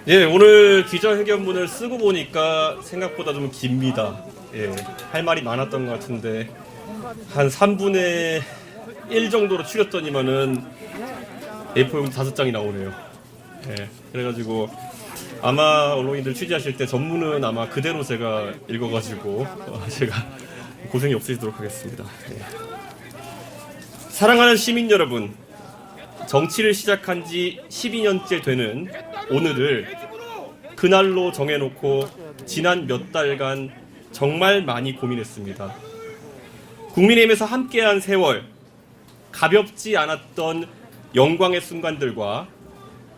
예, 오늘 기자회견문을 쓰고 보니까 생각보다 좀 깁니다. 예, 할 말이 많았던 것 같은데 한 3분의 1 정도로 줄였더니만은 A4 5장이 나오네요. 예, 그래가지고 아마 언론인들 취재하실 때 전문은 아마 그대로 제가 읽어가지고 제가 고생이 없으시도록 하겠습니다. 예. 사랑하는 시민 여러분, 정치를 시작한 지 12년째 되는 오늘을 그날로 정해놓고 지난 몇 달간 정말 많이 고민했습니다. 국민의힘에서 함께한 세월, 가볍지 않았던 영광의 순간들과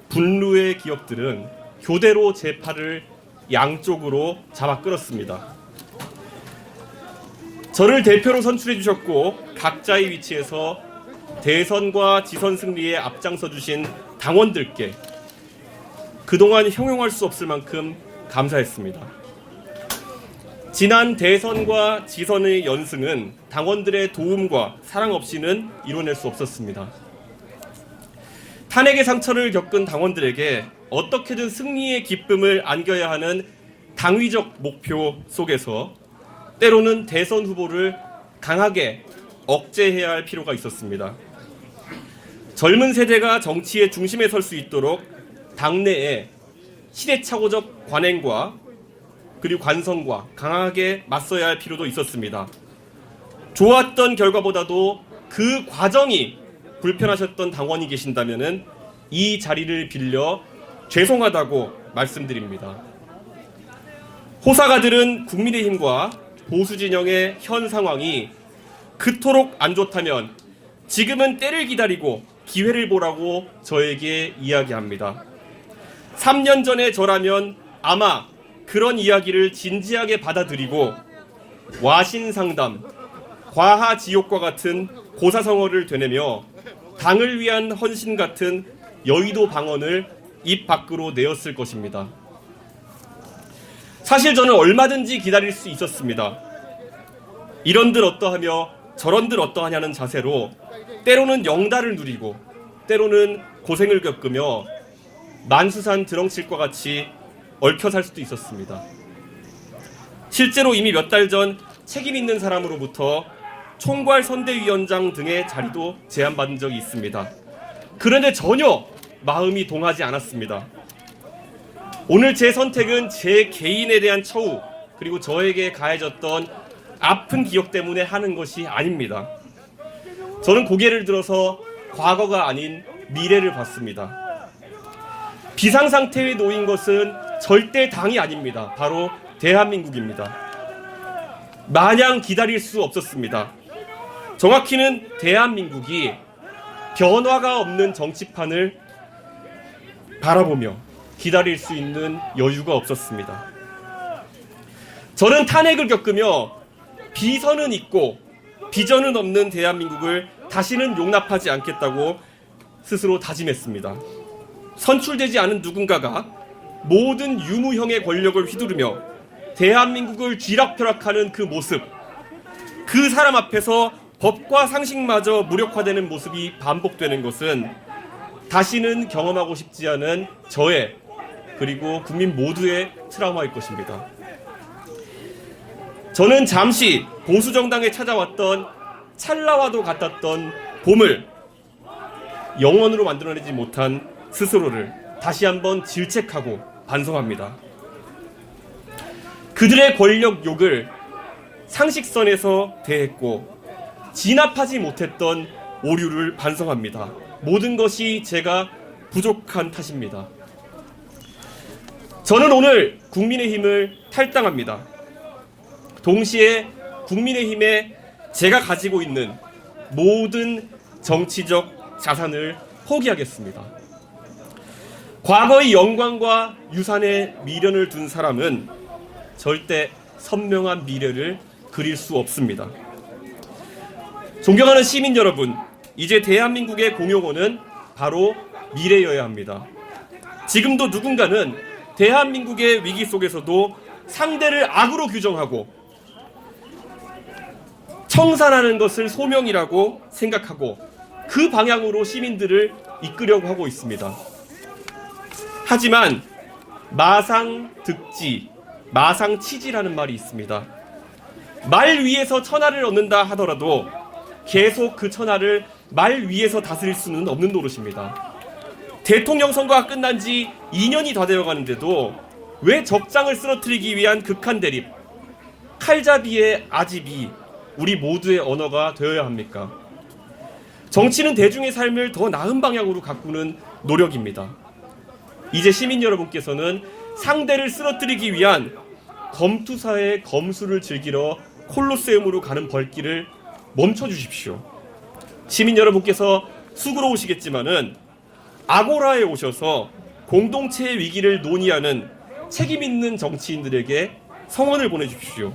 분루의 기억들은 교대로 제 팔을 양쪽으로 잡아 끌었습니다. 저를 대표로 선출해 주셨고 각자의 위치에서 대선과 지선 승리에 앞장서 주신 당원들께 그동안 형용할 수 없을 만큼 감사했습니다. 지난 대선과 지선의 연승은 당원들의 도움과 사랑 없이는 이뤄낼 수 없었습니다. 탄핵의 상처를 겪은 당원들에게 어떻게든 승리의 기쁨을 안겨야 하는 당위적 목표 속에서 때로는 대선 후보를 강하게 억제해야 할 필요가 있었습니다. 젊은 세대가 정치의 중심에 설 수 있도록 당내에 시대착오적 관행과 그리고 관성과 강하게 맞서야 할 필요도 있었습니다. 좋았던 결과보다도 그 과정이 불편하셨던 당원이 계신다면 이 자리를 빌려 죄송하다고 말씀드립니다. 호사가들은 국민의힘과 보수진영의 현 상황이 그토록 안 좋다면 지금은 때를 기다리고 기회를 보라고 저에게 이야기합니다. 3년 전에 저라면 아마 그런 이야기를 진지하게 받아들이고 와신상담, 과하지옥과 같은 고사성어를 되뇌며 당을 위한 헌신 같은 여의도 방언을 입 밖으로 내었을 것입니다. 사실 저는 얼마든지 기다릴 수 있었습니다. 이런들 어떠하며 저런들 어떠하냐는 자세로 때로는 영달을 누리고 때로는 고생을 겪으며 만수산 드렁칠과 같이 얽혀 살 수도 있었습니다. 실제로 이미 몇 달 전 책임 있는 사람으로부터 총괄 선대위원장 등의 자리도 제안받은 적이 있습니다. 그런데 전혀 마음이 동하지 않았습니다. 오늘 제 선택은 제 개인에 대한 처우 그리고 저에게 가해졌던 아픈 기억 때문에 하는 것이 아닙니다. 저는 고개를 들어서 과거가 아닌 미래를 봤습니다. 비상상태에 놓인 것은 절대 당이 아닙니다. 바로 대한민국입니다. 마냥 기다릴 수 없었습니다. 정확히는 대한민국이 변화가 없는 정치판을 바라보며 기다릴 수 있는 여유가 없었습니다. 저는 탄핵을 겪으며 비선은 있고 비전은 없는 대한민국을 다시는 용납하지 않겠다고 스스로 다짐했습니다. 선출되지 않은 누군가가 모든 유무형의 권력을 휘두르며 대한민국을 쥐락펴락하는 그 모습, 그 사람 앞에서 법과 상식마저 무력화되는 모습이 반복되는 것은 다시는 경험하고 싶지 않은 저의 그리고 국민 모두의 트라우마일 것입니다. 저는 잠시 보수정당에 찾아왔던 찰나와도 같았던 봄을 영원으로 만들어내지 못한 스스로를 다시 한번 질책하고 반성합니다. 그들의 권력 욕을 상식선에서 대했고 진압하지 못했던 오류를 반성합니다. 모든 것이 제가 부족한 탓입니다. 저는 오늘 국민의힘을 탈당합니다. 동시에 국민의힘에 제가 가지고 있는 모든 정치적 자산을 포기하겠습니다. 과거의 영광과 유산에 미련을 둔 사람은 절대 선명한 미래를 그릴 수 없습니다. 존경하는 시민 여러분, 이제 대한민국의 공용어는 바로 미래여야 합니다. 지금도 누군가는 대한민국의 위기 속에서도 상대를 악으로 규정하고 청산하는 것을 소명이라고 생각하고 그 방향으로 시민들을 이끌려고 하고 있습니다. 하지만 마상득지, 마상치지라는 말이 있습니다. 말 위에서 천하를 얻는다 하더라도 계속 그 천하를 말 위에서 다스릴 수는 없는 노릇입니다. 대통령 선거가 끝난 지 2년이 다 되어 가는데도 왜 적장을 쓰러뜨리기 위한 극한 대립, 칼잡이의 아집이 우리 모두의 언어가 되어야 합니까? 정치는 대중의 삶을 더 나은 방향으로 가꾸는 노력입니다. 이제 시민 여러분께서는 상대를 쓰러뜨리기 위한 검투사의 검수를 즐기러 콜로세움으로 가는 벌길을 멈춰주십시오. 시민 여러분께서 수고로우시겠지만은 아고라에 오셔서 공동체의 위기를 논의하는 책임 있는 정치인들에게 성원을 보내주십시오.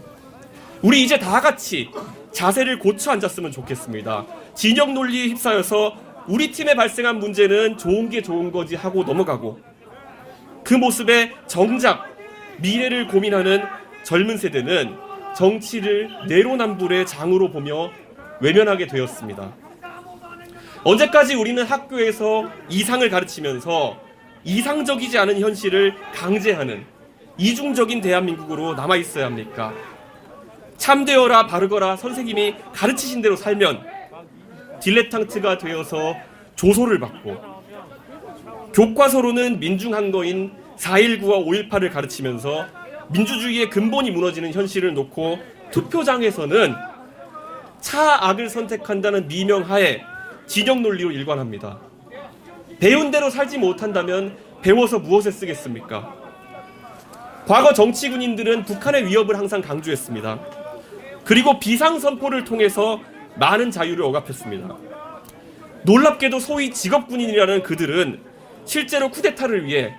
우리 이제 다 같이 자세를 고쳐 앉았으면 좋겠습니다. 진영 논리에 휩싸여서 우리 팀에 발생한 문제는 좋은 게 좋은 거지 하고 넘어가고, 그 모습에 정작 미래를 고민하는 젊은 세대는 정치를 내로남불의 장으로 보며 외면하게 되었습니다. 언제까지 우리는 학교에서 이상을 가르치면서 이상적이지 않은 현실을 강제하는 이중적인 대한민국으로 남아있어야 합니까? 참되어라 바르거라 선생님이 가르치신 대로 살면 딜레탕트가 되어서 조소를 받고, 교과서로는 민중항거인 4.19와 5.18을 가르치면서 민주주의의 근본이 무너지는 현실을 놓고 투표장에서는 차악을 선택한다는 미명하에 진영 논리로 일관합니다. 배운 대로 살지 못한다면 배워서 무엇에 쓰겠습니까? 과거 정치 군인들은 북한의 위협을 항상 강조했습니다. 그리고 비상선포를 통해서 많은 자유를 억압했습니다. 놀랍게도 소위 직업군인이라는 그들은 실제로 쿠데타를 위해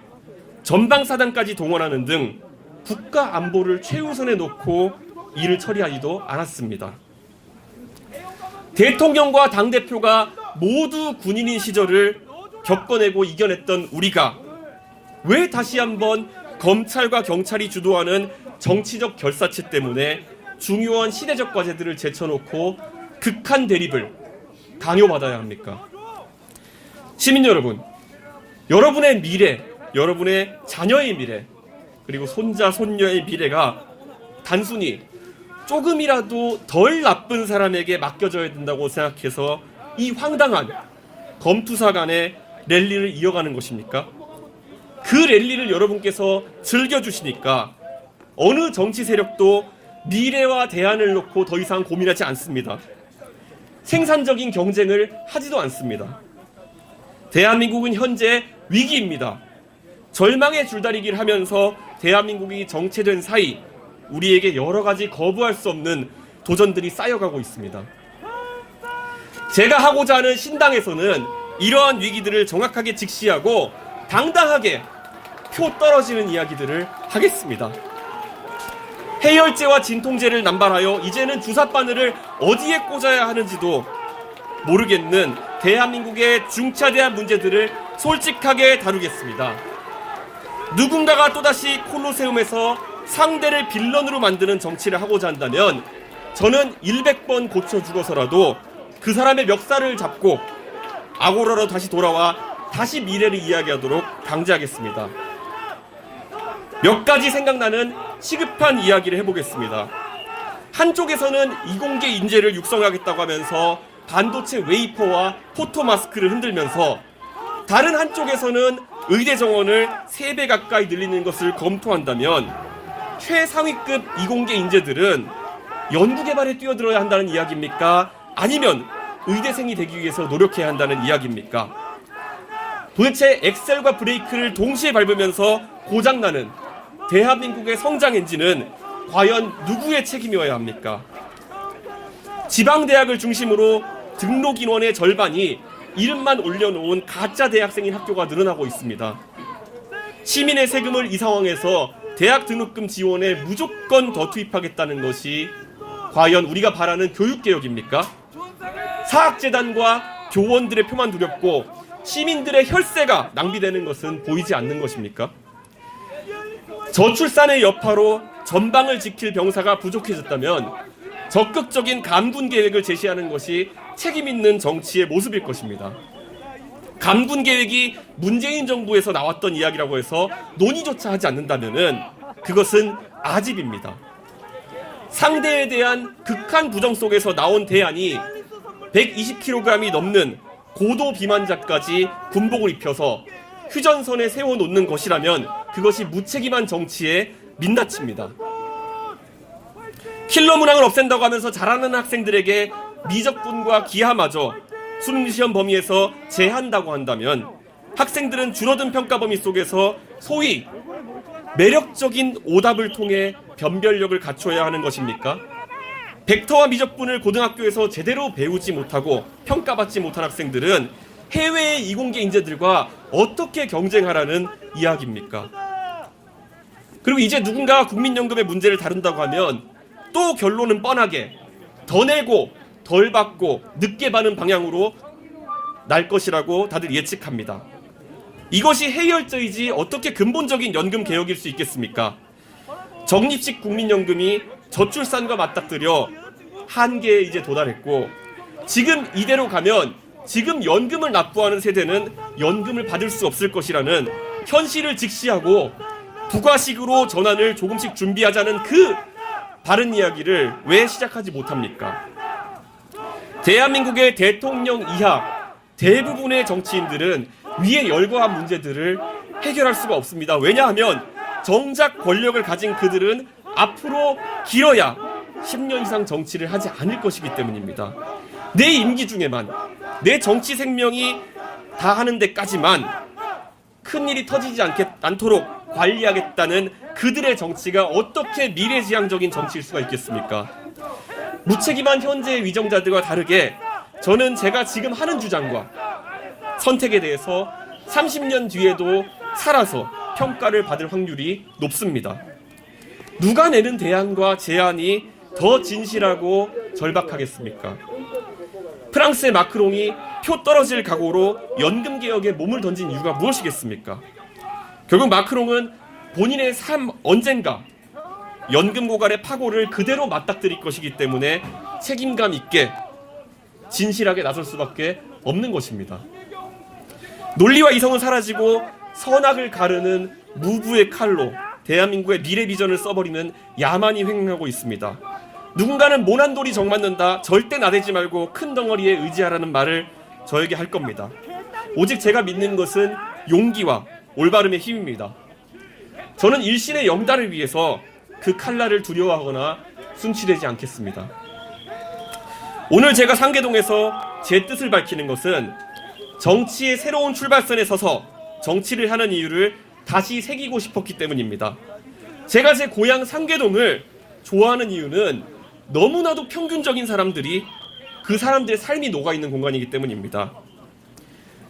전방사단까지 동원하는 등 국가 안보를 최우선에 놓고 일을 처리하지도 않았습니다. 대통령과 당대표가 모두 군인인 시절을 겪어내고 이겨냈던 우리가 왜 다시 한번 검찰과 경찰이 주도하는 정치적 결사체 때문에 중요한 시대적 과제들을 제쳐놓고 극한 대립을 강요받아야 합니까? 시민 여러분, 여러분의 미래, 여러분의 자녀의 미래, 그리고 손자, 손녀의 미래가 단순히 조금이라도 덜 나쁜 사람에게 맡겨져야 된다고 생각해서 이 황당한 검투사 간의 랠리를 이어가는 것입니까? 그 랠리를 여러분께서 즐겨주시니까 어느 정치 세력도 미래와 대안을 놓고 더 이상 고민하지 않습니다. 생산적인 경쟁을 하지도 않습니다. 대한민국은 현재 위기입니다. 절망의 줄다리기를 하면서 대한민국이 정체된 사이 우리에게 여러 가지 거부할 수 없는 도전들이 쌓여가고 있습니다. 제가 하고자 하는 신당에서는 이러한 위기들을 정확하게 직시하고 당당하게 표 떨어지는 이야기들을 하겠습니다. 해열제와 진통제를 남발하여 이제는 주사바늘을 어디에 꽂아야 하는지도 모르겠는 대한민국의 중차대한 문제들을 솔직하게 다루겠습니다. 누군가가 또다시 콜로세움에서 상대를 빌런으로 만드는 정치를 하고자 한다면 저는 100번 고쳐 죽어서라도 그 사람의 멱살을 잡고 아고라로 다시 돌아와 다시 미래를 이야기하도록 강제하겠습니다. 몇 가지 생각나는 시급한 이야기를 해보겠습니다. 한쪽에서는 이공계 인재를 육성하겠다고 하면서 반도체 웨이퍼와 포토마스크를 흔들면서 다른 한쪽에서는 의대 정원을 3배 가까이 늘리는 것을 검토한다면 최상위급 이공계 인재들은 연구개발에 뛰어들어야 한다는 이야기입니까? 아니면 의대생이 되기 위해서 노력해야 한다는 이야기입니까? 도대체 엑셀과 브레이크를 동시에 밟으면서 고장나는 대한민국의 성장 엔진은 과연 누구의 책임이어야 합니까? 지방대학을 중심으로 등록 인원의 절반이 이름만 올려놓은 가짜 대학생인 학교가 늘어나고 있습니다. 시민의 세금을 이 상황에서 대학 등록금 지원에 무조건 더 투입하겠다는 것이 과연 우리가 바라는 교육개혁입니까? 사학재단과 교원들의 표만 두렵고 시민들의 혈세가 낭비되는 것은 보이지 않는 것입니까? 저출산의 여파로 전방을 지킬 병사가 부족해졌다면 적극적인 감군 계획을 제시하는 것이 책임있는 정치의 모습일 것입니다. 감군 계획이 문재인 정부에서 나왔던 이야기라고 해서 논의조차 하지 않는다면은 그것은 아집입니다. 상대에 대한 극한 부정 속에서 나온 대안이 120kg이 넘는 고도 비만자까지 군복을 입혀서 휴전선에 세워놓는 것이라면 그것이 무책임한 정치의 민낯입니다. 킬러 문항을 없앤다고 하면서 잘하는 학생들에게 미적분과 기하마저 수능시험 범위에서 제한다고 한다면 학생들은 줄어든 평가 범위 속에서 소위 매력적인 오답을 통해 변별력을 갖춰야 하는 것입니까? 벡터와 미적분을 고등학교에서 제대로 배우지 못하고 평가받지 못한 학생들은 해외의 이공계 인재들과 어떻게 경쟁하라는 이야기입니까? 그리고 이제 누군가 국민연금의 문제를 다룬다고 하면 또 결론은 뻔하게 더 내고 덜 받고 늦게 받는 방향으로 날 것이라고 다들 예측합니다. 이것이 해결제이지 어떻게 근본적인 연금 개혁일 수 있겠습니까? 적립식 국민연금이 저출산과 맞닥뜨려 한계에 이제 도달했고 지금 이대로 가면 지금 연금을 납부하는 세대는 연금을 받을 수 없을 것이라는 현실을 직시하고 부가식으로 전환을 조금씩 준비하자는 그 바른 이야기를 왜 시작하지 못합니까? 대한민국의 대통령 이하 대부분의 정치인들은 위에 열거한 문제들을 해결할 수가 없습니다. 왜냐하면 정작 권력을 가진 그들은 앞으로 길어야 10년 이상 정치를 하지 않을 것이기 때문입니다. 내 임기 중에만 내 정치 생명이 다 하는 데까지만 큰일이 터지지 않도록 관리하겠다는 그들의 정치가 어떻게 미래지향적인 정치일 수가 있겠습니까? 무책임한 현재의 위정자들과 다르게 저는 제가 지금 하는 주장과 선택에 대해서 30년 뒤에도 살아서 평가를 받을 확률이 높습니다. 누가 내는 대안과 제안이 더 진실하고 절박하겠습니까? 프랑스의 마크롱이 표 떨어질 각오로 연금 개혁에 몸을 던진 이유가 무엇이겠습니까? 결국 마크롱은 본인의 삶 언젠가 연금 고갈의 파고를 그대로 맞닥뜨릴 것이기 때문에 책임감 있게 진실하게 나설 수밖에 없는 것입니다. 논리와 이성은 사라지고 선악을 가르는 무부의 칼로 대한민국의 미래 비전을 써버리는 야만이 횡행하고 있습니다. 누군가는 모난돌이 정맞는다, 절대 나대지 말고 큰 덩어리에 의지하라는 말을 저에게 할 겁니다. 오직 제가 믿는 것은 용기와 올바름의 힘입니다. 저는 일신의 영달을 위해서 그 칼날을 두려워하거나 순치되지 않겠습니다. 오늘 제가 상계동에서 제 뜻을 밝히는 것은 정치의 새로운 출발선에 서서 정치를 하는 이유를 다시 새기고 싶었기 때문입니다. 제가 제 고향 상계동을 좋아하는 이유는 너무나도 평균적인 사람들이 그 사람들의 삶이 녹아있는 공간이기 때문입니다.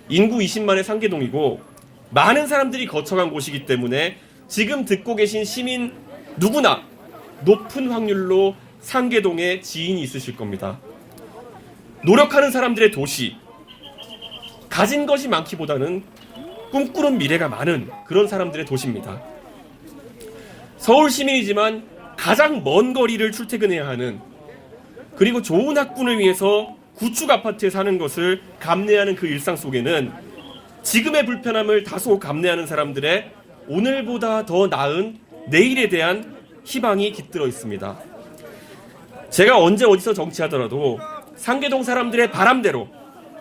인구 20만의 상계동이고 많은 사람들이 거쳐간 곳이기 때문에 지금 듣고 계신 시민 누구나 높은 확률로 상계동에 지인이 있으실 겁니다. 노력하는 사람들의 도시, 가진 것이 많기보다는 꿈꾸는 미래가 많은 그런 사람들의 도시입니다. 서울 시민이지만 가장 먼 거리를 출퇴근해야 하는, 그리고 좋은 학군을 위해서 구축 아파트에 사는 것을 감내하는 그 일상 속에는 지금의 불편함을 다소 감내하는 사람들의 오늘보다 더 나은 내일에 대한 희망이 깃들어 있습니다. 제가 언제 어디서 정치하더라도 상계동 사람들의 바람대로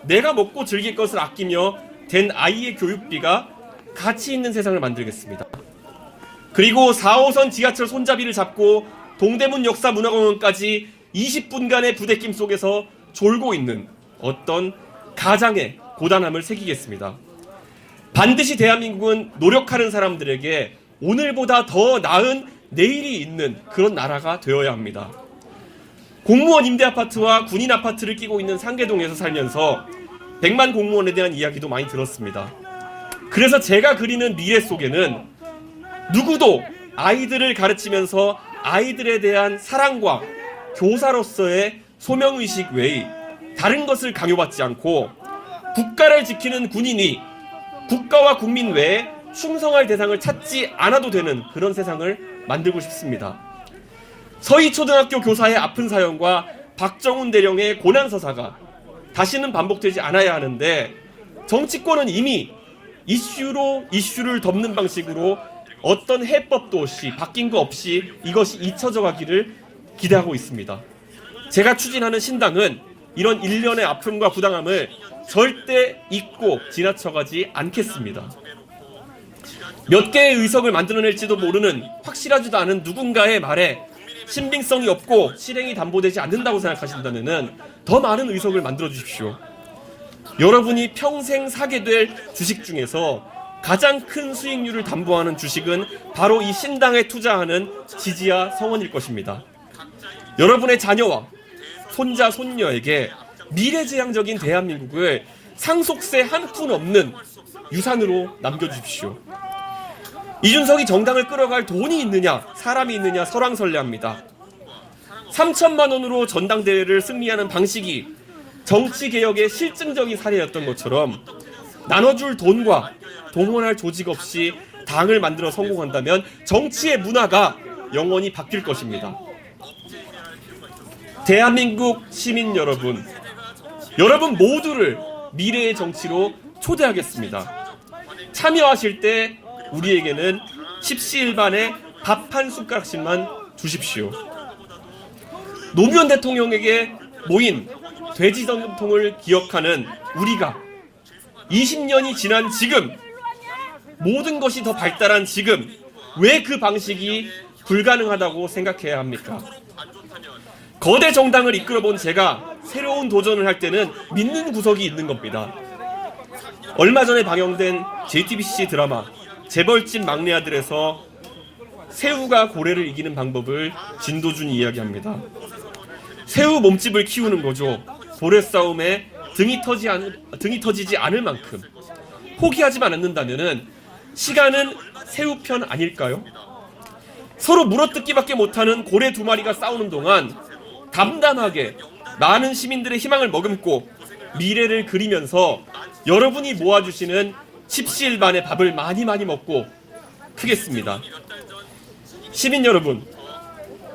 내가 먹고 즐길 것을 아끼며 된 아이의 교육비가 가치 있는 세상을 만들겠습니다. 그리고 4호선 지하철 손잡이를 잡고 동대문 역사문화공원까지 20분간의 부대낌 속에서 졸고 있는 어떤 가장의 고단함을 새기겠습니다. 반드시 대한민국은 노력하는 사람들에게 오늘보다 더 나은 내일이 있는 그런 나라가 되어야 합니다. 공무원 임대아파트와 군인 아파트를 끼고 있는 상계동에서 살면서 100만 공무원에 대한 이야기도 많이 들었습니다. 그래서 제가 그리는 미래 속에는 누구도 아이들을 가르치면서 아이들에 대한 사랑과 교사로서의 소명의식 외에 다른 것을 강요받지 않고 국가를 지키는 군인이 국가와 국민 외에 충성할 대상을 찾지 않아도 되는 그런 세상을 만들고 싶습니다. 서희초등학교 교사의 아픈 사연과 박정훈 대령의 고난서사가 다시는 반복되지 않아야 하는데 정치권은 이미 이슈로 이슈를 덮는 방식으로 어떤 해법도 없이 바뀐 거 없이 이것이 잊혀져 가기를 기대하고 있습니다. 제가 추진하는 신당은 이런 일련의 아픔과 부당함을 절대 잊고 지나쳐가지 않겠습니다. 몇 개의 의석을 만들어낼지도 모르는 확실하지도 않은 누군가의 말에 신빙성이 없고 실행이 담보되지 않는다고 생각하신다면 더 많은 의석을 만들어 주십시오. 여러분이 평생 사게 될 주식 중에서 가장 큰 수익률을 담보하는 주식은 바로 이 신당에 투자하는 지지와 성원일 것입니다. 여러분의 자녀와 손자, 손녀에게 미래지향적인 대한민국을 상속세 한 푼 없는 유산으로 남겨주십시오. 이준석이 정당을 끌어갈 돈이 있느냐, 사람이 있느냐 설왕설래합니다. 3천만 원으로 전당대회를 승리하는 방식이 정치개혁의 실증적인 사례였던 것처럼 나눠줄 돈과 동원할 조직 없이 당을 만들어 성공한다면 정치의 문화가 영원히 바뀔 것입니다. 대한민국 시민 여러분, 여러분 모두를 미래의 정치로 초대하겠습니다. 참여하실 때 우리에게는 십시일반에 밥 한 숟가락씩만 주십시오. 노무현 대통령에게 모인 돼지전통을 기억하는 우리가 20년이 지난 지금, 모든 것이 더 발달한 지금 왜 그 방식이 불가능하다고 생각해야 합니까? 거대 정당을 이끌어본 제가 새로운 도전을 할 때는 믿는 구석이 있는 겁니다. 얼마 전에 방영된 JTBC 드라마 재벌집 막내 아들에서 새우가 고래를 이기는 방법을 진도준이 이야기합니다. 새우 몸집을 키우는 거죠. 고래 싸움에 등이 터지지 않을 만큼 포기하지만 않는다면은 시간은 새우 편 아닐까요? 서로 물어뜯기밖에 못하는 고래 두 마리가 싸우는 동안 담담하게 많은 시민들의 희망을 머금고 미래를 그리면서 여러분이 모아주시는 십시일반의 밥을 많이 먹고 크겠습니다. 시민 여러분,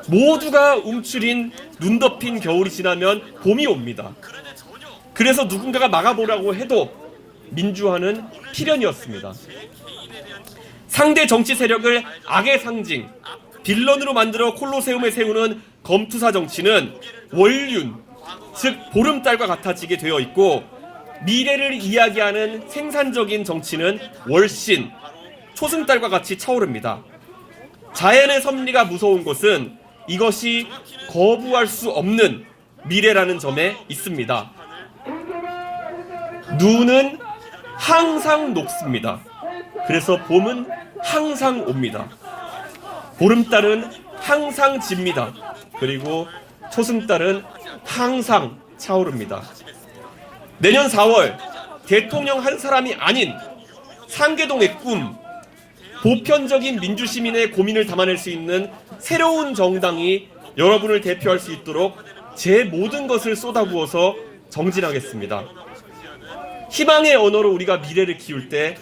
모두가 움츠린 눈 덮인 겨울이 지나면 봄이 옵니다. 그래서 누군가가 막아보라고 해도 민주화는 필연이었습니다. 상대 정치 세력을 악의 상징, 빌런으로 만들어 콜로세움에 세우는 검투사 정치는 월륜, 즉 보름달과 같아지게 되어 있고, 미래를 이야기하는 생산적인 정치는 월신, 초승달과 같이 차오릅니다. 자연의 섭리가 무서운 것은 이것이 거부할 수 없는 미래라는 점에 있습니다. 눈은 항상 녹습니다. 그래서 봄은 항상 옵니다. 보름달은 항상 집니다. 그리고 초승달은 항상 차오릅니다. 내년 4월 대통령 한 사람이 아닌 상계동의 꿈, 보편적인 민주시민의 고민을 담아낼 수 있는 새로운 정당이 여러분을 대표할 수 있도록 제 모든 것을 쏟아부어서 정진하겠습니다. 희망의 언어로 우리가 미래를 키울 때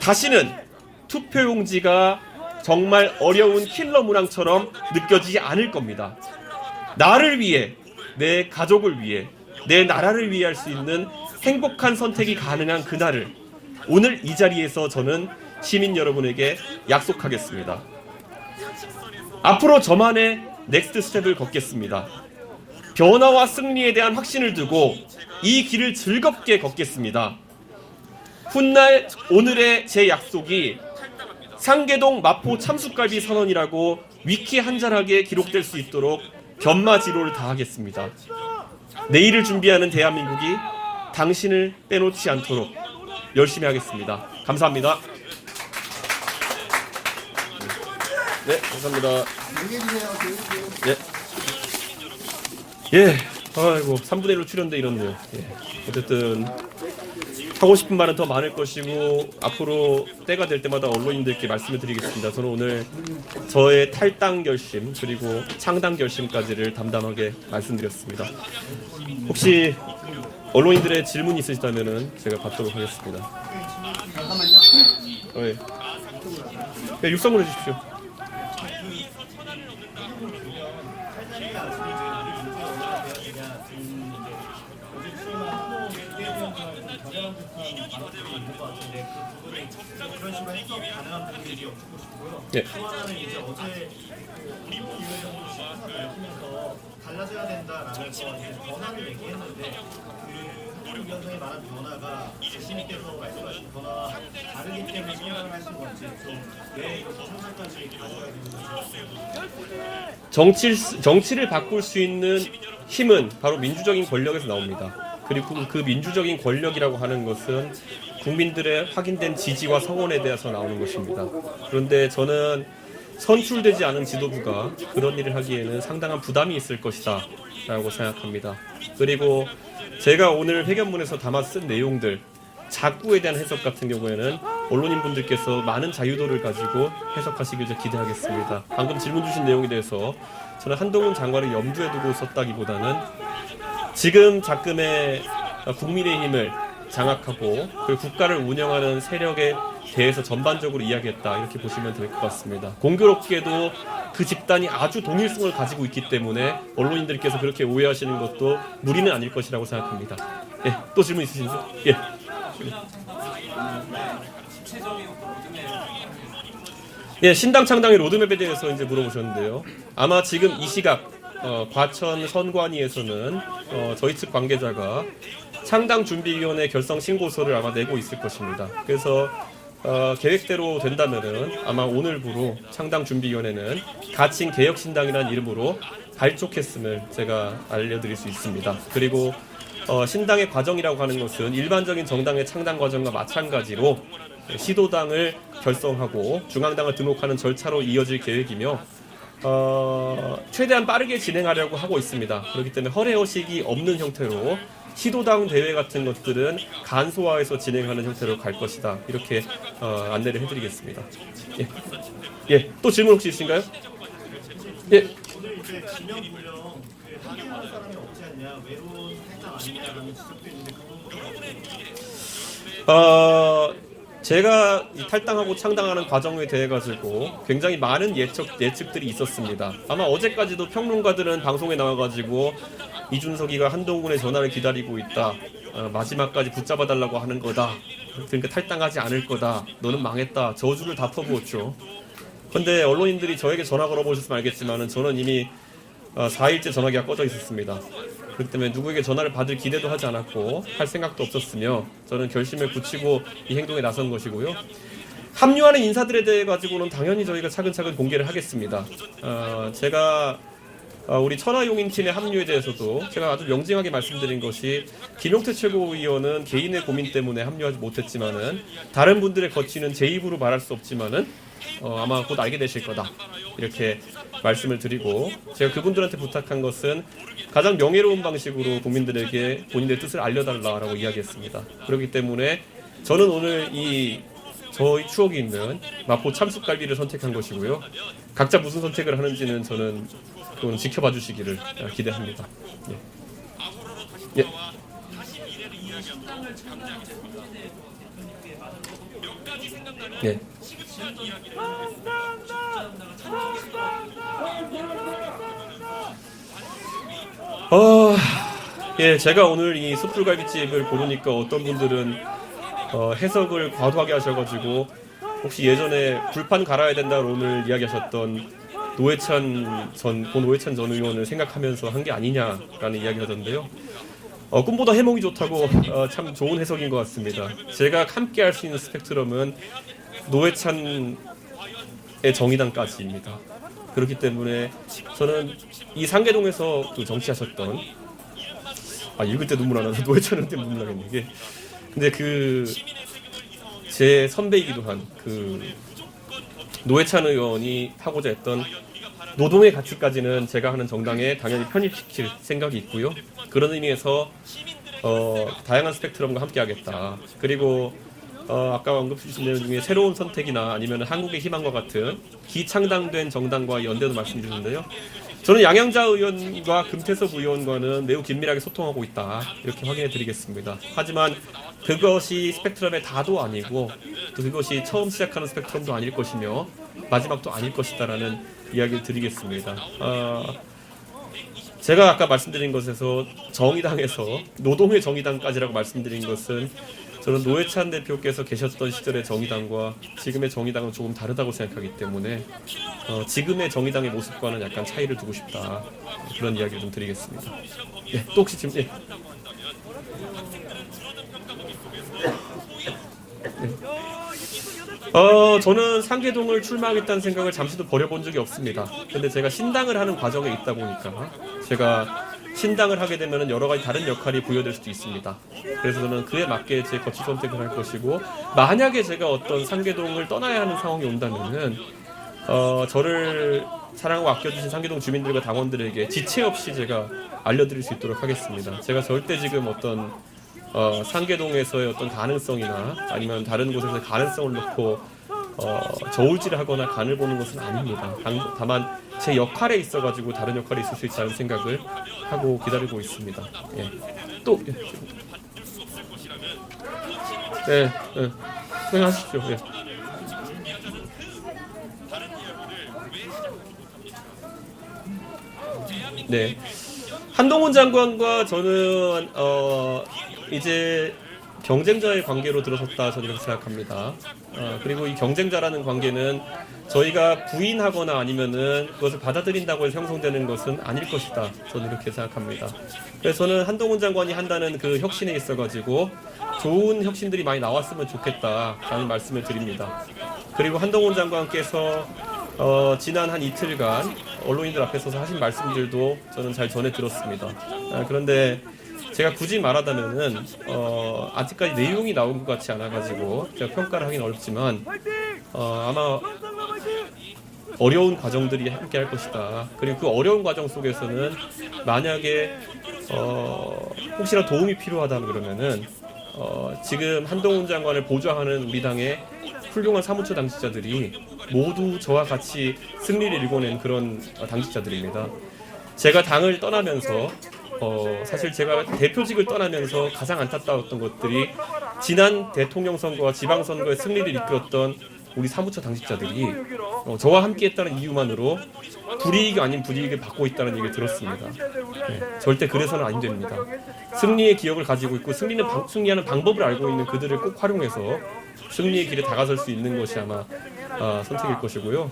다시는 투표용지가 정말 어려운 킬러 문항처럼 느껴지지 않을 겁니다. 나를 위해, 내 가족을 위해, 내 나라를 위해 할 수 있는 행복한 선택이 가능한 그날을 오늘 이 자리에서 저는 시민 여러분에게 약속하겠습니다. 앞으로 저만의 넥스트 스텝을 걷겠습니다. 변화와 승리에 대한 확신을 두고 이 길을 즐겁게 걷겠습니다. 훗날 오늘의 제 약속이 상계동 마포 참숯갈비 선언이라고 위키 한 자락에 기록될 수 있도록 견마지로를 다하겠습니다. 내일을 준비하는 대한민국이 당신을 빼놓지 않도록 열심히 하겠습니다. 감사합니다. 네, 감사합니다. 예, 아이고 3분의 1로 출연돼 이렇네요. 예, 어쨌든 하고 싶은 말은 더 많을 것이고 앞으로 때가 될 때마다 언론인들께 말씀을 드리겠습니다. 저는 오늘 저의 탈당 결심 그리고 창당 결심까지를 담담하게 말씀드렸습니다. 혹시 언론인들의 질문이 있으시다면은 제가 받도록 하겠습니다. 잠깐만요. 네, 육성으로 해주십시오. 저렴한 여쭙고 싶고요. 예. 또 하나는 이제 어제 김웅 위원장도 시사를 밝히면서 달라져야 된다라면서 이제 변화를 얘기했는데 그 한국 위원장이 말한 변화가 시민께서 말씀하신 변화와 다르기 때문에 생각을 하신 건지 좀왜 상상까지 가져가야 되는지. 정치를 바꿀 수 있는 힘은 바로 민주적인 권력에서 나옵니다. 그리고 그 민주적인 권력이라고 하는 것은 국민들의 확인된 지지와 성원에 대해서 나오는 것입니다. 그런데 저는 선출되지 않은 지도부가 그런 일을 하기에는 상당한 부담이 있을 것이다 라고 생각합니다. 그리고 제가 오늘 회견문에서 담아 쓴 내용들, 작구에 대한 해석 같은 경우에는 언론인분들께서 많은 자유도를 가지고 해석하시길 기대하겠습니다. 방금 질문 주신 내용에 대해서 저는 한동훈 장관을 염두에 두고 썼다기보다는 지금 작금의 국민의힘을 장악하고 그 국가를 운영하는 세력에 대해서 전반적으로 이야기했다, 이렇게 보시면 될 것 같습니다. 공교롭게도 그 집단이 아주 동일성을 가지고 있기 때문에 언론인들께서 그렇게 오해하시는 것도 무리는 아닐 것이라고 생각합니다. 예, 또 질문 있으신가요? 예. 예, 신당 창당의 로드맵에 대해서 이제 물어보셨는데요. 아마 지금 이 시각 과천 선관위에서는 저희 측 관계자가 창당준비위원회 결성 신고서를 아마 내고 있을 것입니다. 그래서 계획대로 된다면은 아마 오늘부로 창당준비위원회는 가칭 개혁신당이라는 이름으로 발족했음을 제가 알려드릴 수 있습니다. 그리고 신당의 과정이라고 하는 것은 일반적인 정당의 창당 과정과 마찬가지로 시도당을 결성하고 중앙당을 등록하는 절차로 이어질 계획이며 최대한 빠르게 진행하려고 하고 있습니다. 그렇기 때문에 허례허식이 없는 형태로 시도당 대회 같은 것들은 간소화해서 진행하는 형태로 갈 것이다, 이렇게 안내를 해드리겠습니다. 예, 예, 또 질문 혹시 있으신가요? 예. 오늘 이제 지명불령 확인하는 사람이 없지 않냐, 외로운 탈당 아니냐라는 지적도 있는데 그건 제가 탈당하고 창당하는 과정에 대해 가지고 굉장히 많은 예측들이 있었습니다. 아마 어제까지도 평론가들은 방송에 나와가지고 이준석이가 한동훈의 전화를 기다리고 있다, 마지막까지 붙잡아달라고 하는 거다, 그러니까 탈당하지 않을 거다, 너는 망했다, 저주를 다 퍼부었죠. 근데 언론인들이 저에게 전화 걸어보셨으면 알겠지만 저는 이미 4일째 전화기가 꺼져 있었습니다. 그렇기 때문에 누구에게 전화를 받을 기대도 하지 않았고 할 생각도 없었으며 저는 결심을 굳히고 이 행동에 나선 것이고요. 합류하는 인사들에 대해 가지고는 당연히 저희가 차근차근 공개를 하겠습니다. 제가 우리 천하용인팀의 합류에 대해서도 제가 아주 명징하게 말씀드린 것이, 김용태 최고위원은 개인의 고민 때문에 합류하지 못했지만은 다른 분들의 거치는 제 입으로 말할 수 없지만은 아마 곧 알게 되실 거다, 이렇게 말씀을 드리고, 제가 그분들한테 부탁한 것은 가장 명예로운 방식으로 국민들에게 본인의 뜻을 알려달라라고 이야기했습니다. 그렇기 때문에 저는 오늘 저희 추억이 있는 마포 참숯갈비를 선택한 것이고요. 각자 무슨 선택을 하는지는 저는 그건 지켜봐 주시기를 기대합니다. 예. 예. 예. 예, 제가 오늘 이 숯불갈비집을 고르니까 어떤 분들은 해석을 과도하게 하셔가지고 혹시 예전에 불판 갈아야 된다고 오늘 이야기하셨던 노회찬 전 의원을 생각하면서 한 게 아니냐라는 이야기를 하던데요. 꿈보다 해몽이 좋다고 참 좋은 해석인 것 같습니다. 제가 함께 할 수 있는 스펙트럼은 노회찬의 정의당까지입니다. 그렇기 때문에 저는 이 상계동에서 정치하셨던, 읽을 때 눈물 안 나서 노회찬한테 눈물 나겠네 이게. 근데 제 선배이기도 한 노회찬 의원이 하고자 했던 노동의 가치까지는 제가 하는 정당에 당연히 편입시킬 생각이 있고요. 그런 의미에서 다양한 스펙트럼과 함께하겠다. 그리고 아까 언급해주신 내용 중에 새로운 선택이나 아니면 한국의 희망과 같은 기창당된 정당과 연대도 말씀드렸는데요. 저는 양양자 의원과 금태섭 의원과는 매우 긴밀하게 소통하고 있다, 이렇게 확인해 드리겠습니다. 하지만 그것이 스펙트럼의 다도 아니고 또 그것이 처음 시작하는 스펙트럼도 아닐 것이며 마지막도 아닐 것이다라는 이야기를 드리겠습니다. 제가 아까 말씀드린 것에서 정의당에서 노동의 정의당까지라고 말씀드린 것은 저는 노회찬 대표께서 계셨던 시절의 정의당과 지금의 정의당은 조금 다르다고 생각하기 때문에 지금의 정의당의 모습과는 약간 차이를 두고 싶다. 그런 이야기를 좀 드리겠습니다. 예, 또 혹시 지금 예. 저는 상계동을 출마하겠다는 생각을 잠시도 버려본 적이 없습니다. 근데 제가 신당을 하는 과정에 있다 보니까 제가 신당을 하게 되면 여러 가지 다른 역할이 부여될 수도 있습니다. 그래서 저는 그에 맞게 제 거취 선택을 할 것이고, 만약에 제가 어떤 상계동을 떠나야 하는 상황이 온다면은 저를 사랑하고 아껴주신 상계동 주민들과 당원들에게 지체 없이 제가 알려드릴 수 있도록 하겠습니다. 제가 절대 지금 어떤 상계동에서의 어떤 가능성이나 아니면 다른 곳에서의 가능성을 놓고 저울질을 하거나 간을 보는 것은 아닙니다. 다만 제 역할에 있어가지고 다른 역할이 있을 수 있다는 생각을 하고 기다리고 있습니다. 예. 또 예. 생각하십시오. 예. 네. 한동훈 장관과 저는 이제 경쟁자의 관계로 들어섰다, 저는 이렇게 생각합니다. 그리고 이 경쟁자라는 관계는 저희가 부인하거나 아니면은 그것을 받아들인다고 해서 형성되는 것은 아닐 것이다, 저는 이렇게 생각합니다. 그래서 저는 한동훈 장관이 한다는 그 혁신에 있어가지고 좋은 혁신들이 많이 나왔으면 좋겠다라는 말씀을 드립니다. 그리고 한동훈 장관께서 지난 한 이틀간 언론인들 앞에 서서 하신 말씀들도 저는 잘 전해 들었습니다. 그런데 제가 굳이 말하자면은 아직까지 내용이 나온 것 같지 않아가지고 제가 평가를 하긴 어렵지만 아마 어려운 과정들이 함께 할 것이다. 그리고 그 어려운 과정 속에서는 만약에 혹시나 도움이 필요하다면 그러면은 지금 한동훈 장관을 보좌하는 우리 당의 훌륭한 사무처 당직자들이 모두 저와 같이 승리를 일궈낸 그런 당직자들입니다. 제가 당을 떠나면서 사실 제가 대표직을 떠나면서 가장 안타까웠던 것들이 지난 대통령 선거와 지방선거의 승리를 이끌었던 우리 사무처 당직자들이 저와 함께했다는 이유만으로 불이익이 아닌 불이익을 받고 있다는 얘기를 들었습니다. 네, 절대 그래서는 안 됩니다. 승리의 기억을 가지고 있고 승리하는 방법을 알고 있는 그들을 꼭 활용해서 승리의 길에 다가설 수 있는 것이 아마 선택일 것이고요.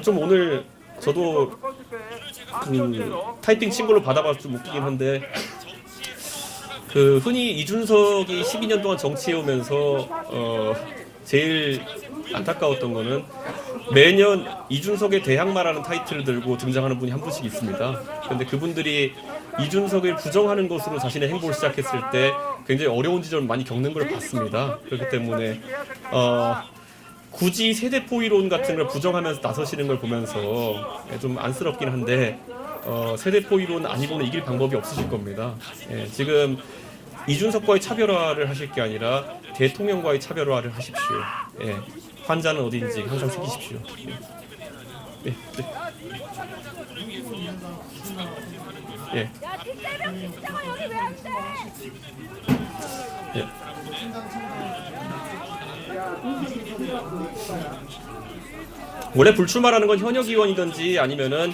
좀 오늘 저도 타이핑 친 걸로 받아봐서 좀 웃기긴 한데, 흔히 이준석이 12년 동안 정치해오면서 제일 안타까웠던 거는 매년 이준석의 대항마라는 타이틀을 들고 등장하는 분이 한 분씩 있습니다. 그런데 그분들이 이준석을 부정하는 것으로 자신의 행보를 시작했을 때 굉장히 어려운 지점을 많이 겪는 걸 봤습니다. 그렇기 때문에 굳이 세대포이론 같은 걸 부정하면서 나서시는 걸 보면서 좀 안쓰럽긴 한데 세대포이론 아니고는 이길 방법이 없으실 겁니다. 지금 이준석과의 차별화를 하실 게 아니라 대통령과의 차별화를 하십시오. 환자는 어디인지 항상 새기십시오. 예. 야, 뒷대면 진짜가 여기 왜 안 돼? 예. 원래 불출마라는 건 현역 의원이든지 아니면은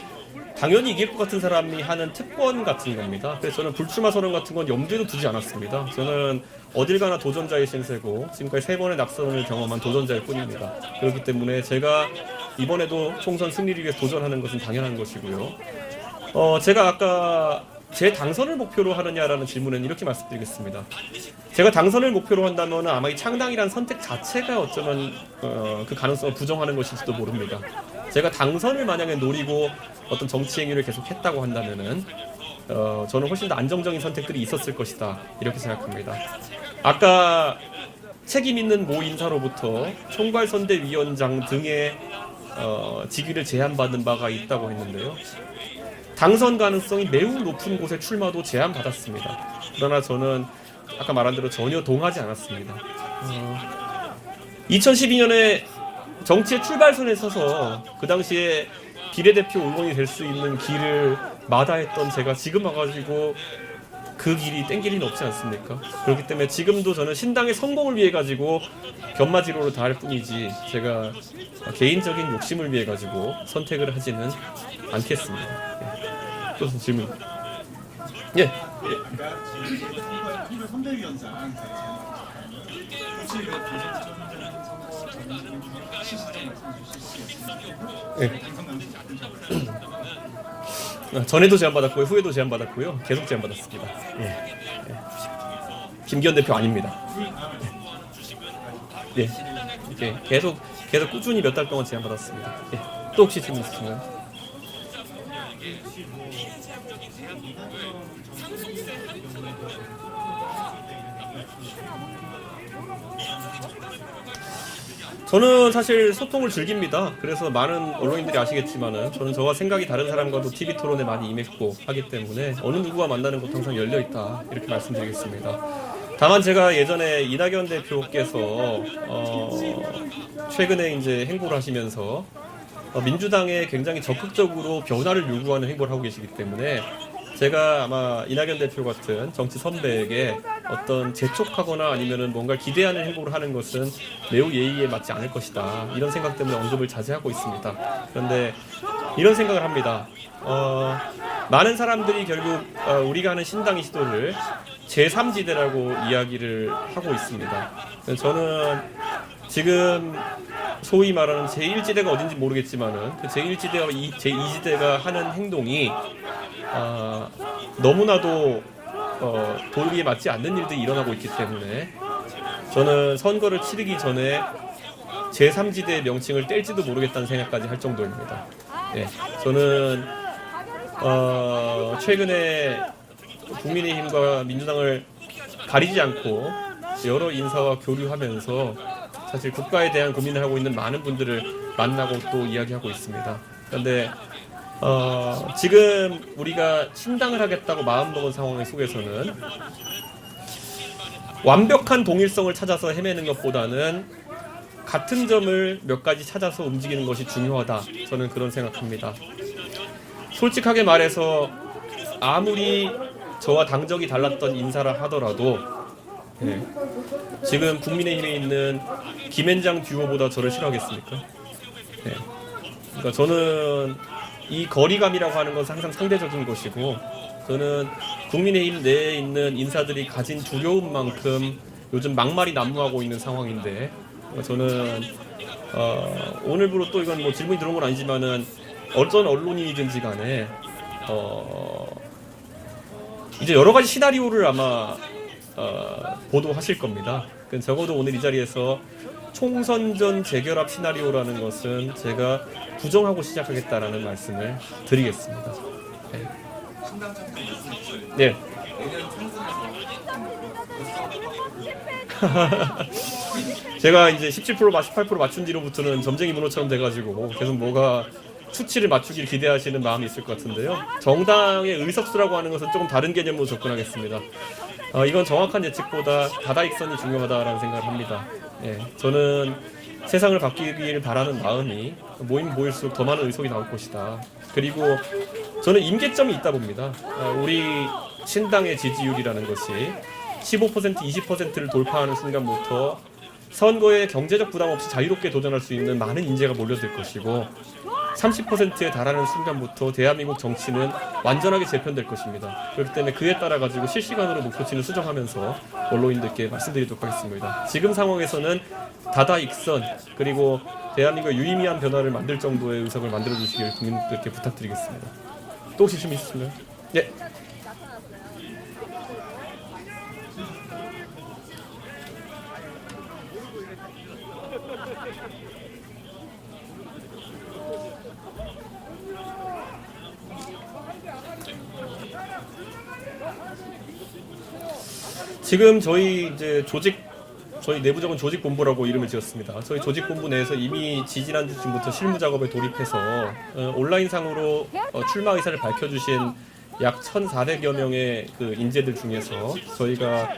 당연히 이길 것 같은 사람이 하는 특권 같은 겁니다. 그래서 저는 불출마 선언 같은 건 염두에도 두지 않았습니다. 저는 어딜 가나 도전자의 신세고 지금까지 3번의 낙선을 경험한 도전자일 뿐입니다. 그렇기 때문에 제가 이번에도 총선 승리를 위해 도전하는 것은 당연한 것이고요. 제가 아까 제 당선을 목표로 하느냐라는 질문에는 이렇게 말씀드리겠습니다. 제가 당선을 목표로 한다면 아마 이 창당이라는 선택 자체가 어쩌면 그 가능성을 부정하는 것일지도 모릅니다. 제가 당선을 만약에 노리고 어떤 정치 행위를 계속 했다고 한다면은 저는 훨씬 더 안정적인 선택들이 있었을 것이다, 이렇게 생각합니다. 아까 책임 있는 모 인사로부터 총괄선대위원장 등의 직위를 제안받은 바가 있다고 했는데요. 당선 가능성이 매우 높은 곳에 출마도 제안받았습니다. 그러나 저는 아까 말한 대로 전혀 동하지 않았습니다. 2012년에 정치의 출발선에 서서 그 당시에 비례대표 의원이 될 수 있는 길을 마다했던 제가 지금 와가지고 그 길이 땡길 리는 없지 않습니까? 그렇기 때문에 지금도 저는 신당의 성공을 위해 가지고 견마지로를 다할 뿐이지 제가 개인적인 욕심을 위해 가지고 선택을 하지는 않겠습니다. 예. 또 질문. 예. 선대위원장 혹시 그 비정치적인 선거 전략 시스템 말씀해 주실 수 있을까요? 예. 당선되지 않은 점을 전에도 제안받았고요, 후에도 제안받았고요, 계속 제안받았습니다. 예. 예. 김기현 대표 아닙니다. 예. 이렇게 계속 꾸준히 몇 달 동안 제안받았습니다. 예. 또 혹시 질문 있으신가요? 저는 사실 소통을 즐깁니다. 그래서 많은 언론인들이 아시겠지만은 저는 저와 생각이 다른 사람과도 TV 토론에 많이 임했고 하기 때문에 어느 누구와 만나는 것도 항상 열려 있다 이렇게 말씀드리겠습니다. 다만 제가 예전에 이낙연 대표께서 최근에 이제 행보를 하시면서 민주당에 굉장히 적극적으로 변화를 요구하는 행보를 하고 계시기 때문에 제가 아마 이낙연 대표 같은 정치 선배에게 어떤 재촉하거나 아니면은 뭔가 기대하는 행보를 하는 것은 매우 예의에 맞지 않을 것이다. 이런 생각 때문에 언급을 자제하고 있습니다. 그런데 이런 생각을 합니다. 많은 사람들이 결국 우리가 하는 신당의 시도를 제3지대라고 이야기를 하고 있습니다. 저는 지금 소위 말하는 제1지대가 어딘지 모르겠지만은 그 제1지대와 제2지대가 하는 행동이 너무나도 도리에 맞지 않는 일들이 일어나고 있기 때문에 저는 선거를 치르기 전에 제3지대의 명칭을 뗄지도 모르겠다는 생각까지 할 정도입니다. 예, 저는 최근에 국민의힘과 민주당을 가리지 않고 여러 인사와 교류하면서 사실 국가에 대한 고민을 하고 있는 많은 분들을 만나고 또 이야기하고 있습니다. 그런데 지금 우리가 신당을 하겠다고 마음먹은 상황 속에서는 완벽한 동일성을 찾아서 헤매는 것보다는 같은 점을 몇 가지 찾아서 움직이는 것이 중요하다. 저는 그런 생각합니다. 솔직하게 말해서 아무리 저와 당적이 달랐던 인사라 하더라도 지금 국민의힘에 있는 김앤장 듀오보다 저를 싫어하겠습니까? 그러니까 저는 이 거리감이라고 하는 건 항상 상대적인 것이고 저는 국민의힘 내에 있는 인사들이 가진 두려움만큼 요즘 막말이 난무하고 있는 상황인데 저는 오늘부로 또 이건 뭐 질문이 들어온 건 아니지만은 어떤 언론인이든지 간에 이제 여러 가지 시나리오를 아마 보도하실 겁니다. 적어도 오늘 이 자리에서 총선 전 재결합 시나리오라는 것은 제가 부정하고 시작하겠다라는 말씀을 드리겠습니다. 네. 네. 제가 이제 17% 18% 맞춘 뒤로부터는 점쟁이 문어처럼 돼가지고 계속 뭐가 수치를 맞추길 기대하시는 마음이 있을 것 같은데요. 정당의 의석수라고 하는 것은 조금 다른 개념으로 접근하겠습니다. 이건 정확한 예측보다 다다익선이 중요하다라는 생각을 합니다. 예, 저는 세상을 바뀌길 바라는 마음이 모이면 모일수록 더 많은 의석이 나올 것이다. 그리고 저는 임계점이 있다 봅니다. 우리 신당의 지지율이라는 것이 15%, 20%를 돌파하는 순간부터 선거에 경제적 부담 없이 자유롭게 도전할 수 있는 많은 인재가 몰려들 것이고 30%에 달하는 순간부터 대한민국 정치는 완전하게 재편될 것입니다. 그렇기 때문에 그에 따라 가지고 실시간으로 목표치를 수정하면서 언론인들께 말씀드리도록 하겠습니다. 지금 상황에서는 다다익선 그리고 대한민국의 유의미한 변화를 만들 정도의 의석을 만들어 주시길 국민들께 부탁드리겠습니다. 또 혹시 질문 있으신가요? 네. 지금 저희 내부적인 조직본부라고 이름을 지었습니다. 저희 조직본부 내에서 이미 지지난주쯤부터 실무 작업에 돌입해서 온라인상으로 출마 의사를 밝혀주신 약 1,400여 명의 그 인재들 중에서 저희가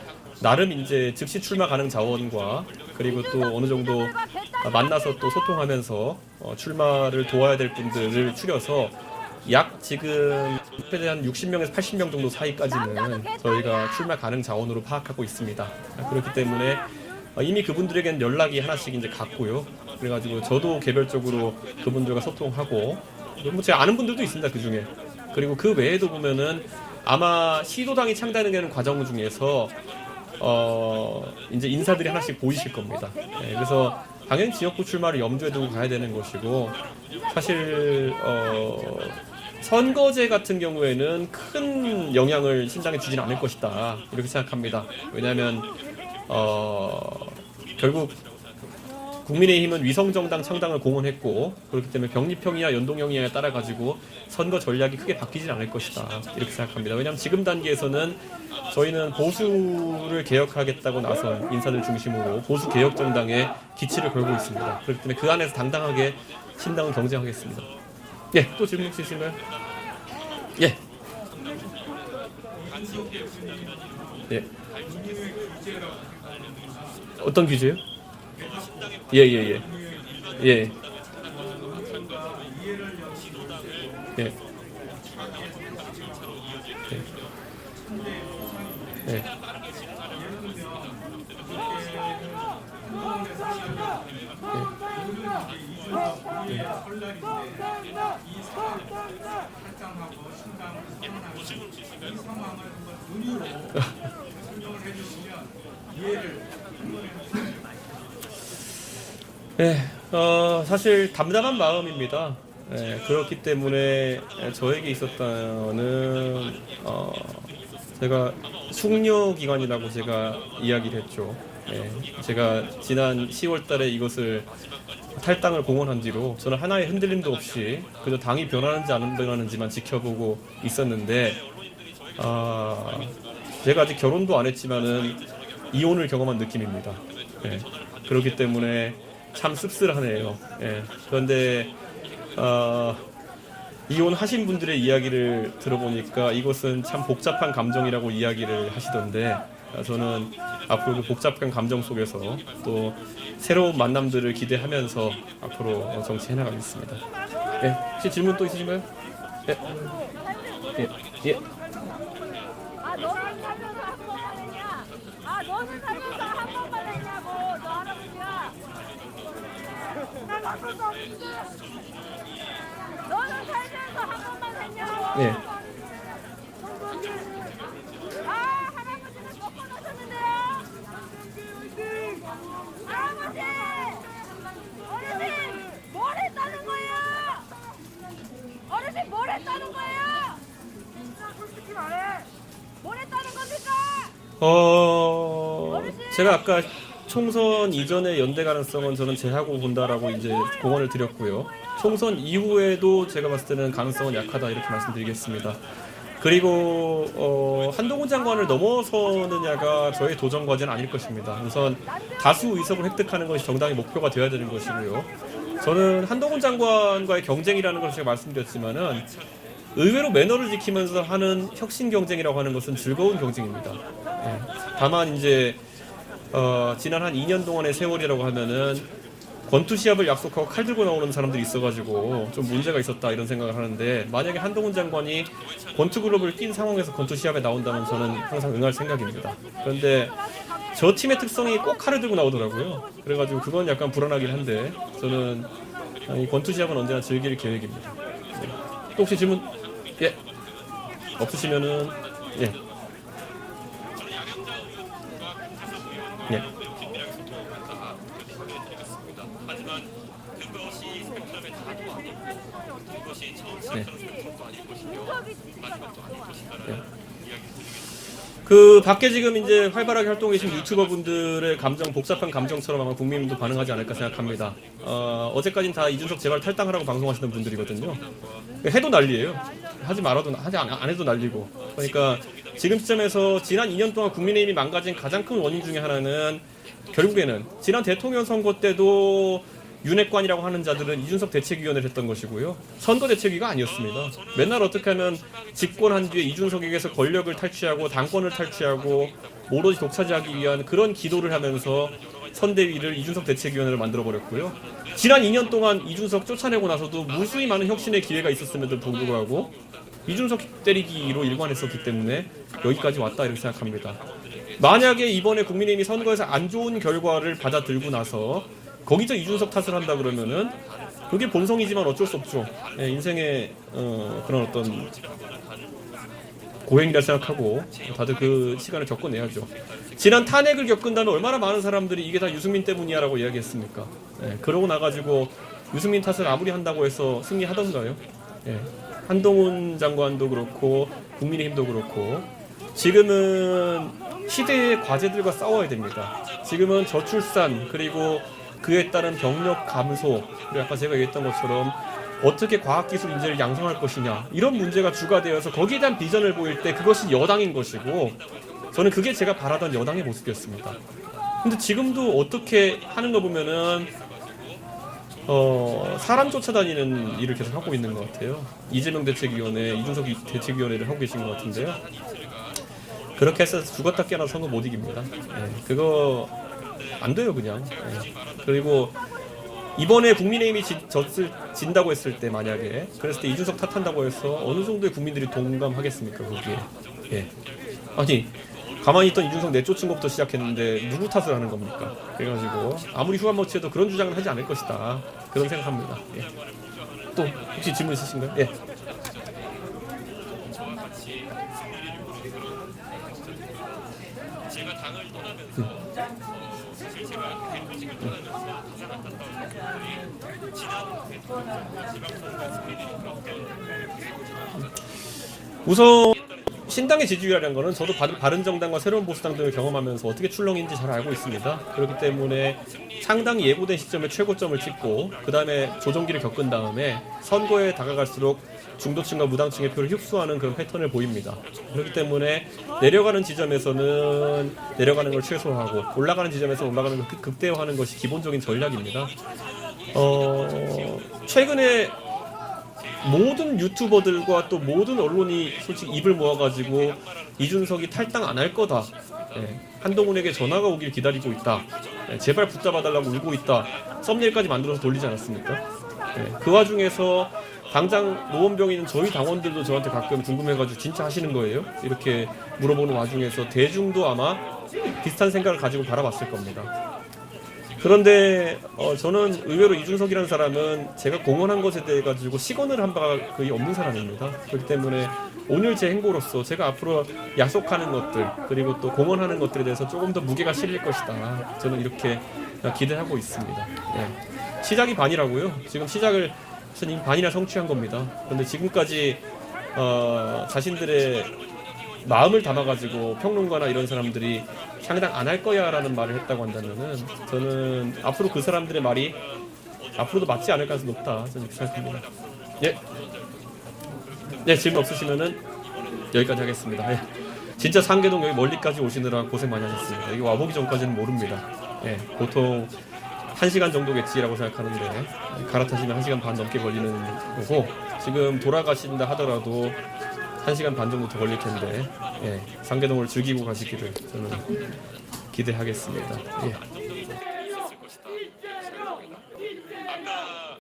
나름 이제 즉시 출마 가능 자원과 그리고 또 어느 정도 만나서 또 소통하면서 출마를 도와야 될 분들을 추려서 약 지금 한 60명에서 80명 정도 사이까지는 저희가 출마 가능 자원으로 파악하고 있습니다. 그렇기 때문에 이미 그분들에게는 연락이 하나씩 이제 갔고요. 그래가지고 저도 개별적으로 그분들과 소통하고 뭐 제가 아는 분들도 있습니다. 그 중에. 그리고 그 외에도 보면은 아마 시도당이 창단되는 과정 중에서 이제 인사들이 하나씩 보이실 겁니다. 예, 그래서 당연히 지역구 출마를 염두에 두고 가야 되는 것이고, 사실 선거제 같은 경우에는 큰 영향을 신당에 주지는 않을 것이다 이렇게 생각합니다. 왜냐하면 결국 국민의힘은 위성정당 창당을 공언했고, 그렇기 때문에 병립형이나 연동형이냐에 따라 가지고 선거 전략이 크게 바뀌진 않을 것이다 이렇게 생각합니다. 왜냐하면 지금 단계에서는 저희는 보수를 개혁하겠다고 나선 인사들 중심으로 보수 개혁 정당의 기치를 걸고 있습니다. 그렇기 때문에 그 안에서 당당하게 신당은 경쟁하겠습니다. 예, 또 질문 있으신가요? 예. 예. 어떤 규제요? 예. 예. 예. 예. 예, 사실 담담한 마음입니다. 예, 그렇기 때문에 저에게 있었다는 제가 숙려 기간이라고 제가 이야기를 했죠. 예, 제가 지난 10월달에 이것을 탈당을 공언한 뒤로 저는 하나의 흔들림도 없이 그저 당이 변하는지 안 변하는지만 지켜보고 있었는데, 제가 아직 결혼도 안 했지만은 이혼을 경험한 느낌입니다. 예, 그렇기 때문에 참 씁쓸하네요. 예, 그런데 이혼하신 분들의 이야기를 들어보니까 이것은 참 복잡한 감정이라고 이야기를 하시던데, 저는 앞으로 그 복잡한 감정 속에서 또 새로운 만남들을 기대하면서 앞으로 정치해 나가겠습니다. 예, 혹시 질문 또 있으신가요? 예, 예, 예. 아, 너는 살면서 한 번만 했냐? 아, 너는 살면서 한 번만 했냐고, 너 할아버지야. 난한 번도 없는데. 너는 살면서 한 번만 했냐고. 예. 아, 할아버지는 꺾어 놓으셨는데요. 할아버지! 어르신! 뭘 했다는 거예요? 어르신 뭘 했다는 거예요? 솔직히 말해. 뭘 했다는 겁니까? 제가 아까 총선 이전의 연대 가능성은 저는 제하고 본다라고 이제 공언을 드렸고요. 총선 이후에도 제가 봤을 때는 가능성은 약하다 이렇게 말씀드리겠습니다. 그리고 한동훈 장관을 넘어서느냐가 저의 도전 과제는 아닐 것입니다. 우선 다수 의석을 획득하는 것이 정당의 목표가 되어야 되는 것이고요. 저는 한동훈 장관과의 경쟁이라는 걸 제가 말씀드렸지만은 의외로 매너를 지키면서 하는 혁신 경쟁이라고 하는 것은 즐거운 경쟁입니다. 예. 다만 이제 지난 한 2년 동안의 세월이라고 하면은 권투 시합을 약속하고 칼 들고 나오는 사람들이 있어가지고 좀 문제가 있었다 이런 생각을 하는데, 만약에 한동훈 장관이 권투 글러브를 낀 상황에서 권투 시합에 나온다면 저는 항상 응할 생각입니다. 그런데 저 팀의 특성이 꼭 칼을 들고 나오더라고요. 그래가지고 그건 약간 불안하긴 한데 저는 이 권투 시합은 언제나 즐길 계획입니다. 네. 또 혹시 질문? 예. 없으시면은 예. 예. 네. 그 밖에 지금 이제 활발하게 활동해 계신 유튜버 분들의 감정, 복잡한 감정처럼 아마 국민도 반응하지 않을까 생각합니다. 어제까지는 다 이준석 제발 탈당하라고 방송하시는 분들이거든요. 해도 난리예요. 하지 말아도 안 해도 난리고. 그러니까 지금 시점에서 지난 2년 동안 국민의힘이 망가진 가장 큰 원인 중에 하나는 결국에는 지난 대통령 선거 때도 윤핵관이라고 하는 자들은 이준석 대책위원회를 했던 것이고요. 선거대책위가 아니었습니다. 맨날 어떻게 하면 집권한 뒤에 이준석에게서 권력을 탈취하고 당권을 탈취하고 오로지 독차지하기 위한 그런 기도를 하면서 선대위를 이준석 대책위원회를 만들어버렸고요. 지난 2년 동안 이준석 쫓아내고 나서도 무수히 많은 혁신의 기회가 있었음에도 불구하고 이준석 때리기로 일관했었기 때문에 여기까지 왔다 이렇게 생각합니다. 만약에 이번에 국민의힘이 선거에서 안 좋은 결과를 받아들고 나서 거기서 이준석 탓을 한다 그러면은 그게 본성이지만 어쩔 수 없죠. 예, 인생의 그런 어떤 고행이라 생각하고 다들 그 시간을 겪어내야죠. 지난 탄핵을 겪은 다음에 얼마나 많은 사람들이 이게 다 유승민 때문이야라고 이야기했습니까? 예, 그러고 나가지고 유승민 탓을 아무리 한다고 해서 승리하던가요? 예, 한동훈 장관도 그렇고 국민의힘도 그렇고 지금은 시대의 과제들과 싸워야 됩니다. 지금은 저출산 그리고 그에 따른 병력 감소 그리고 아까 제가 얘기했던 것처럼 어떻게 과학기술 인재를 양성할 것이냐 이런 문제가 주가 되어서 거기에 대한 비전을 보일 때 그것이 여당인 것이고 저는 그게 제가 바라던 여당의 모습이었습니다. 근데 지금도 어떻게 하는 거 보면은 사람 쫓아다니는 일을 계속 하고 있는 것 같아요. 이재명 대책위원회, 이준석 대책위원회를 하고 계신 것 같은데요. 그렇게 해서 죽었다 깨어나 선거 못 이깁니다. 예, 그거 안 돼요 그냥. 예. 그리고 이번에 국민의힘이 진다고 했을 때 만약에 그랬을 때 이준석 탓한다고 해서 어느 정도의 국민들이 동감하겠습니까 거기에. 예. 아니 가만히 있던 이준석 내쫓은 것부터 시작했는데 누구 탓을 하는 겁니까? 그래가지고 아무리 후한머치해도 그런 주장을 하지 않을 것이다 그런 생각합니다. 예. 또 혹시 질문 있으신가요? 예. 우선 신당의 지지율이라는 거는 저도 바른정당과 새로운보수당 등을 경험하면서 어떻게 출렁인지 잘 알고 있습니다. 그렇기 때문에 상당히 예고된 시점에 최고점을 찍고 그 다음에 조정기를 겪은 다음에 선거에 다가갈수록 중도층과 무당층의 표를 흡수하는 그런 패턴을 보입니다. 그렇기 때문에 내려가는 지점에서는 내려가는 걸 최소화하고 올라가는 지점에서 올라가는 걸 극대화하는 것이 기본적인 전략입니다. 최근에 모든 유튜버들과 또 모든 언론이 솔직히 입을 모아가지고 이준석이 탈당 안 할 거다. 예, 한동훈에게 전화가 오길 기다리고 있다. 예, 제발 붙잡아달라고 울고 있다. 썸네일까지 만들어서 돌리지 않았습니까? 예, 그 와중에서 당장 노원병에 있는 저희 당원들도 저한테 가끔 궁금해가지고 진짜 하시는 거예요? 이렇게 물어보는 와중에서 대중도 아마 비슷한 생각을 가지고 바라봤을 겁니다. 그런데 저는 의외로 이준석이라는 사람은 제가 공언한 것에 대해 가지고 시건을 한 바가 거의 없는 사람입니다. 그렇기 때문에 오늘 제 행보로서 제가 앞으로 약속하는 것들 그리고 또 공언하는 것들에 대해서 조금 더 무게가 실릴 것이다. 저는 이렇게 기대하고 있습니다. 네. 시작이 반이라고요. 지금 시작을 이미 반이나 성취한 겁니다. 그런데 지금까지 자신들의 마음을 담아가지고 평론가나 이런 사람들이 창당 안 할 거야 라는 말을 했다고 한다면은 저는 앞으로 그 사람들의 말이 앞으로도 맞지 않을 가능성이 높다 저는 이렇게 생각합니다. 예. 네, 질문 없으시면은 여기까지 하겠습니다. 예. 진짜 상계동 여기 멀리까지 오시느라 고생 많이 하셨습니다. 여기 와보기 전까지는 모릅니다. 예. 보통 1시간 정도겠지라고 생각하는데 갈아타시면 1시간 반 넘게 걸리는 거고 지금 돌아가신다 하더라도 1시간 반 정도 더 걸릴 텐데 예, 상계동을 즐기고 가시기를 저는 기대하겠습니다. 예.